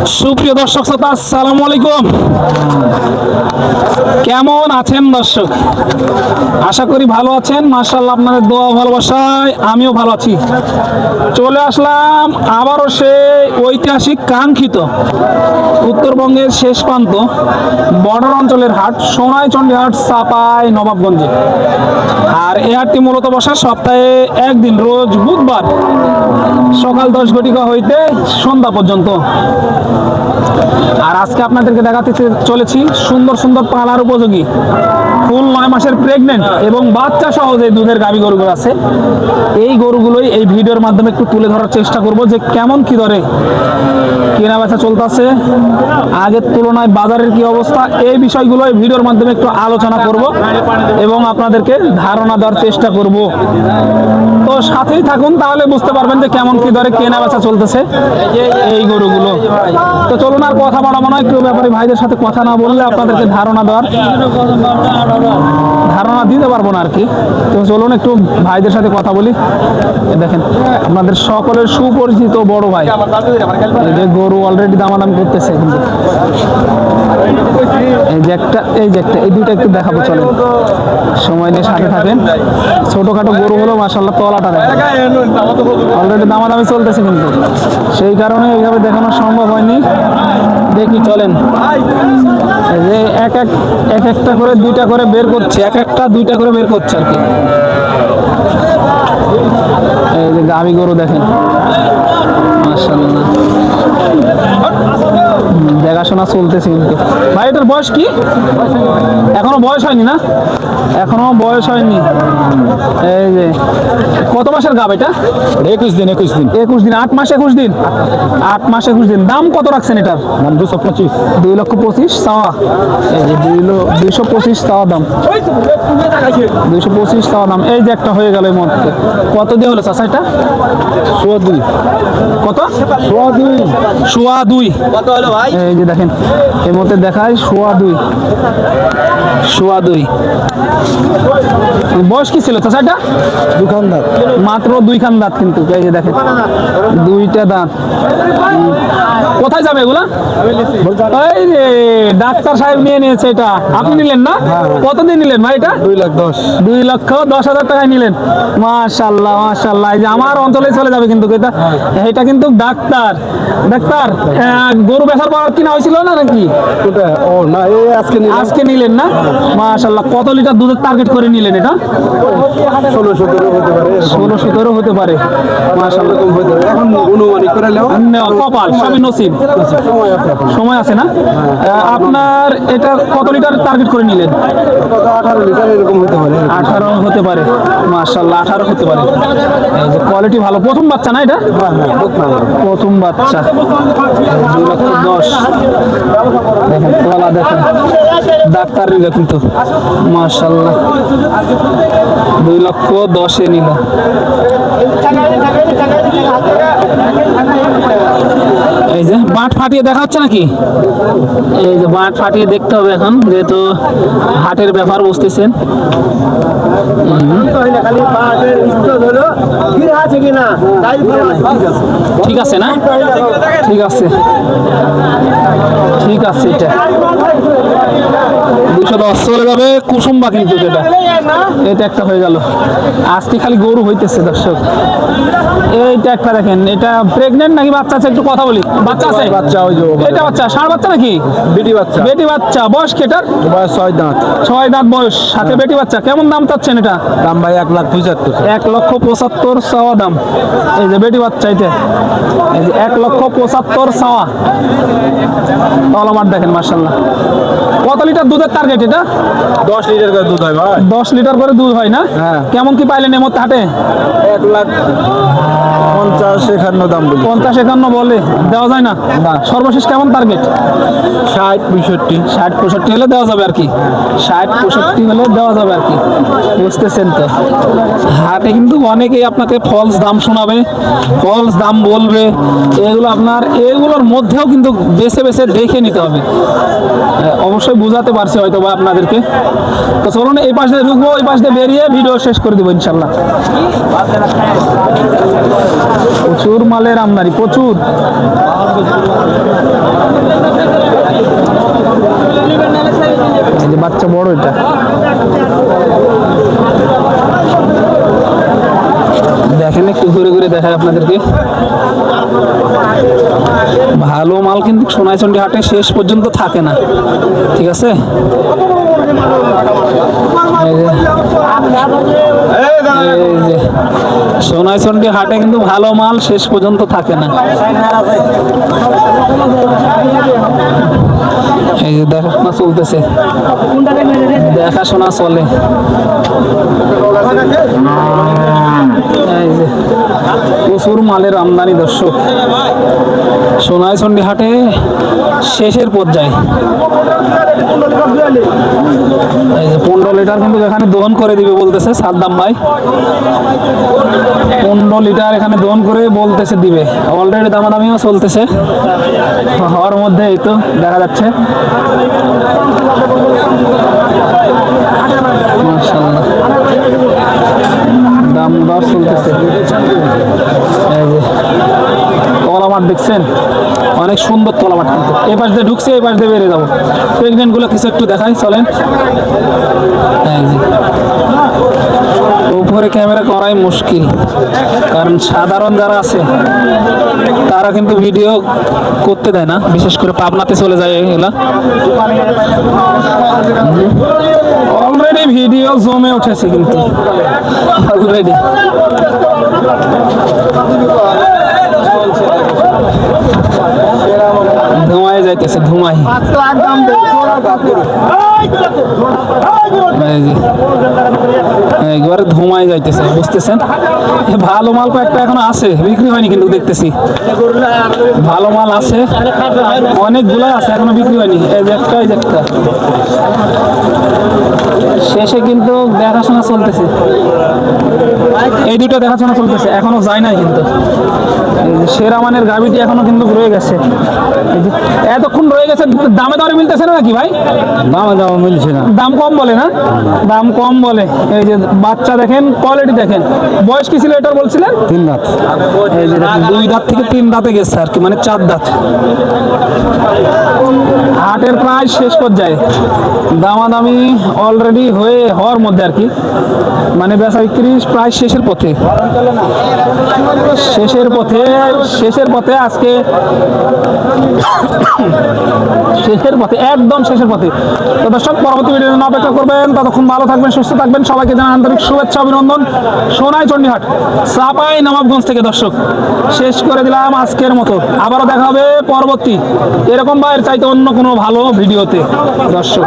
সুপ্রিয় দর্শক শ্রোতা, আসসালামু আলাইকুম। কেমন আছেন দর্শক? আশা করি ভালো আছেন। মাশাআল্লাহ, আপনাদের দোয়া ভালোবাসায় আমিও ভালো আছি। চলে আসলাম আবারও সেই ঐতিহাসিক কাঙ্ক্ষিত উত্তরবঙ্গের শেষ প্রান্ত বর্ডার অঞ্চলের হাট সোনাইচন্ডী হাট, চাপাই নবাবগঞ্জে। আর এই হাটটি মূলত বসে সপ্তাহে একদিন, রোজ বুধবার সকাল 10 ঘটিকা হইতে সন্ধ্যা পর্যন্ত। আর আজকে আপনাদেরকে দেখাতে চলেছি সুন্দর সুন্দর পালার উপযোগী ফুল 9 মাসের প্রেগনেন্ট এবং বাচ্চা সহ যে দুধের গাভী গরুগুলো আছে, এই গরুগুলোই এই ভিডিওর মাধ্যমে একটু তুলে ধরার চেষ্টা করব যে কেমন কি দরে কেনা বেচা চলতেছে, আগের তুলনায় বাজারের কি অবস্থা, এই বিষয়গুলো এই ভিডিওর মাধ্যমে একটু আলোচনা করব এবং আপনাদেরকে ধারণা দেওয়ার চেষ্টা করব। তো সাথেই থাকুন, তাহলে বুঝতে পারবেন যে কেমন কি দরে কেনা বেচা চলতেছে এই গরুগুলো। তো চলুন আর কথা বাড়াবো না, একটু ব্যাপারী ভাইদের সাথে কথা না বললে আপনাদেরকে ধারণা দিতে পারবো না আর কি। তো চলুন একটু ভাইদের সাথে কথা বলি। দেখেন আপনাদের সকলের সুপরিচিত বড় ভাই, এই যে গরু অলরেডি দামাদাম করতেছে। কিন্তু এই দুইটা একটু দেখাবো, চলেন সময় নিয়ে সাথে থাকেন। ছোটখাটো গরু হলো মাশাআল্লাহ, তলাটা দেখেন অলরেডি দামাদামি চলতেছে, কিন্তু সেই কারণে এইভাবে দেখানো সম্ভব হয়নি। দেখি চলেন, এই যে এক একটা করে দুইটা করে বের করছে, দুইটা করে বের করছে আর কি। এই যে গাভী গরু দেখেন মাশাআল্লাহ, দেখাশোনা চলতেছে। কিন্তু ভাই এটার বয়স কি? এখনো বয়স হয়নি না? এখনো বয়স হয়নি। এই যে কত মাসের গাভ এটা? 21 দিন 8 মাস 21 দিন। 8 মাস 21 দিন। দাম কত রাখছেন এটার? দাম 225। 2,25,000 চাওয়া। এই যে 225 চাওয়া দাম, 225 চাওয়া দাম। এই যে একটা হয়ে গেল এই মধ্যে। কত দিয়ে হলো চাচা এটা? 2.2। কত? 2.2। কত হলো ভাই? এই যে দেখেন এর মধ্যে দেখায় 2.2। বয়স কি ছিল চাচা এটা? 2 খান দাঁত, মাত্র 2 খান দাঁত। কিন্তু এই যে দেখেন 2টা দাঁত। কোথায় যাবে এগুলা? এই যে ডাক্তার সাহেব নিয়ে নিয়েছে এটা, আপনি নিলেন না? কত দিয়ে নিলেন ভাই এটা? 2,10,000 টাকায় নিলেন। মাশাআল্লাহ মাশাআল্লাহ। এই যে আমার অঞ্চলে চলে যাবে কিন্তু এটা কিন্তু ডাক্তার গরু বেচার পর কিনা হয়েছিল না নাকি? ও না, এই আজকে নিলেন না? মাশাআল্লাহ। কত লিটার দুধের টার্গেট করে নিলেন এটা? 16-17 হতে পারে। 16-17 হতে পারে। মাশাআল্লাহ। এখন অনুমানিক করে নাও, কপাল সবই নসিব। সময় আছে না? আপনার এটা কত লিটার টার্গেট করে নিলেন? 18 লিটার এরকম হতে পারে। 18 হতে পারে। মাশাআল্লাহ, 18 হতে পারে। এই যে কোয়ালিটি ভালো। প্রথম বাচ্চা না এটা? প্রথম বাচ্চা। 2,10,000। দেখেন তোলা, দেখেন ডাক্তার নিল কিন্তু মাশাআল্লাহ। 2,10,000 নিল। এই যে বাঁট ফাটিয়ে দেখা হচ্ছে নাকি? এই যে বাঁট ফাটিয়ে দেখতে হবে এখন, যেহেতু হাটের ব্যাপার, বুঝতেছেন। ঠিক আছে না? ঠিক আছে এটা 210 চলে যাবে। কুসুম্বা কিন্তু এটা একটা হয়ে গেল। আজকে খালি গরু হইতেছে দর্শক। এইটা একটা দেখেন, এটা প্রেগনেন্ট নাকি বাচ্চা আছে? একটু কথা বলি। বাচ্চা আছে? বাচ্চা ওই যে এটা বাচ্চা, ষাঁড় বাচ্চা নাকি? বেটি বাচ্চা। বয়স কেটার? বয়স 6 দাঁত। 6 দাঁত বয়স, সাথে বেটি বাচ্চা। কেমন দাম চাচ্ছেন এটা? দাম ভাই 1,75,000। 1,75,000 চাওয়া দাম। এই যে বেটি বাচ্চা, এটা এই যে 1,75,000 চাওয়া। তলামার দেখেন মাশাআল্লাহ। কত লিটার দুধের টার্গেট এটা? 10 লিটার করে দুধ হয় ভাই। 10 লিটার করে দুধ হয় না? হ্যাঁ। কেমন কি পাইলেন এর মধ্যে হাটে? 1,50,000 দাম বলি। 50-51 বলে দেওয়া যায় না? সর্বশেষ কেমন টার্গেট? 60-65 হলে দেওয়া যাবে আর কি। 60-65 হলে দেওয়া যাবে আর কি, বুঝতেছেন তো। হাটে কিন্তু অনেকেই আপনাকে ফলস দাম শোনাবে, ফলস দাম বলবে। এগুলোর মধ্যেও কিন্তু বেছে বেছে দেখে নিতে হবে। অবশ্যই বুঝাতে পারবে পারছি হয়তো বা আপনাদেরকে। তো চলুন এই পাশে ঢুকবো, এই পাশে বেরিয়ে ভিডিও শেষ করে দেবো ইনশাল্লাহ। প্রচুর মালের আমদানি, প্রচুর। এই যে বাচ্চা বড়, এটা দেখেন, একটু ঘুরে ঘুরে দেখায় আপনাদেরকে। ভালো মাল কিন্তু সোনাইচন্ডী হাটে শেষ পর্যন্ত থাকে না, ঠিক আছে। এই যে সোনাইচন্ডী হাটে কিন্তু ভালো মাল শেষ পর্যন্ত থাকে না। এই যে দেখাশোনা চলতেছে, দেখাশোনা চলে। এই যে প্রচুর মালের আমদানি দর্শক, সোনাইচন্ডী হাটে শেষের পর্যায়ে। এই যে 15 লিটার কিন্তু এখানে দহন করে দিবে বলতেছে সাদ্দাম ভাই। 15 লিটার এখানে দহন করে বলতেছে দিবে। অলরেডি দামাদামিও চলতেছে হওয়ার মধ্যে, এই তো দেখা যাচ্ছে। মাশাআল্লাহ, দাম দর চলতেছে। এই যে তলা মাঠ দেখছেন, অনেক সুন্দর তলা মাঠ কিন্তু। এই পাশ দিয়ে ঢুকছে, এই পাশ দিয়ে বেরিয়ে যাবো। প্রেগনেন্ট গুলো কিছু একটু দেখাই, চলেন। এই যে উপরে ক্যামেরা করাই মুশকিল, কারণ সাধারণ যারা আছে তারা কিন্তু ভিডিও করতে দেয় না, বিশেষ করে পাবনাতে চলে যায় এগুলা। অলরেডি ভিডিও জমে উঠেছে কিন্তু, অলরেডি ধোঁয়ায় যাইতেছে, ধোঁয়ায়। একবারে ধোঁয়ায় যাইতেছে, বুঝতেছেন। ভালো মাল কয়েকটা এখনো আছে, বিক্রি হয়নি কিন্তু দেখতেছি। ভালো মাল আছে, অনেকগুলো আছে, এখনো বিক্রি হয়নি। এই যে একটা, এই যে একটা। শেষে কিন্তু দেখাশোনা চলতেছে, এই দুটো দেখাশোনা চলতেছে, এখনো যায় নাই কিন্তু। সেরা মানের গাভিটি এখনো কিন্তু রয়ে গেছে, এতক্ষণ রয়ে গেছে। দামে দরে মিলতেছে না নাকি ভাই? দামে দাম মিলছে না, দাম কম বলে না, দাম কম বলে। এই যে বাচ্চা দেখেন, কোয়ালিটি দেখেন। বয়স কি ছিল এটার বলছিলেন? 3 দাঁত। এই যে দেখেন, 2 দাঁত থেকে 3 দাঁতে গেছে আর কি, মানে 4 দাঁত। হাটের প্রায় শেষ পর্যায়ে, দামাদামি অলরেডি হওয়ার মধ্যে আর কি, মানে বেচা বিক্রি প্রায় শেষের পথে, শেষের পথে, শেষের পথে আজকে, শেষের পথে, একদম শেষের পথে। তো দর্শক, পরবর্তী ভিডিওর জন্য অপেক্ষা করবেন। ততক্ষণ ভালো থাকবেন, সুস্থ থাকবেন। সবাইকে জানাই আন্তরিক শুভেচ্ছা, অভিনন্দন। সোনাইচন্ডী হাট, চাপাই নবাবগঞ্জ থেকে দর্শক শেষ করে দিলাম আজকের মতো। আবারও দেখা হবে পরবর্তী এরকম বা এর চাইতে অন্য কোনো ভালো ভিডিওতে দর্শক।